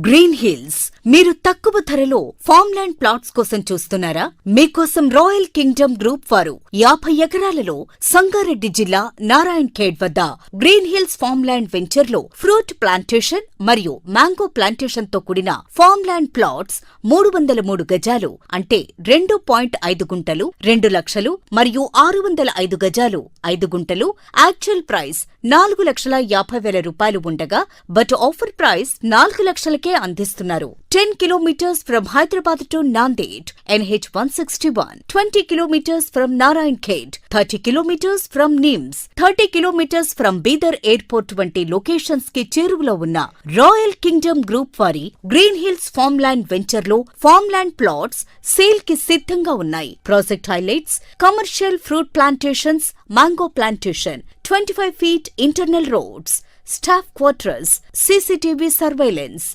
Green hills. మీరు తక్కువ ధరలో ఫామ్ ల్యాండ్ ప్లాట్స్ కోసం చూస్తున్నారా? మీకోసం రాయల్ కింగ్డమ్ గ్రూప్ వారు 50 ఎకరాలలో సంగారెడ్డి జిల్లా నారాయణ్ ఖేడ్ వద్ద green hills farm land venture లో ఫ్రూట్ ప్లాంటేషన్ మరియు మ్యాంగో ప్లాంటేషన్ తో కూడిన ఫామ్ ల్యాండ్ ప్లాట్స్ 303 గజాలు అంటే 2.5 గుంటలు 2 లక్షలు మరియు 605 గజాలు 5 గుంటలు. యాక్చువల్ ప్రైస్ 4,50,000 రూపాయలు ఉండగా బట్ ఆఫర్ ప్రైస్ 4 లక్షలకే అందిస్తున్నారు. 10 kilometers from Hyderabad to Nanded, NH 161, 20 kilometers from Narayan Khed, 30 kilometers from NIMS, 30 kilometers from Bidar Airport వంటి లొకేషన్స్ కి చేరువలో ఉన్న రాయల్ కింగ్డమ్ గ్రూప్ వారి green hills farm land venture లో farm land plots sale కి సిద్ధంగా ఉన్నాయి. Project highlights: commercial fruit plantations, mango plantation, 25 feet internal roads, staff quarters, CCTV surveillance,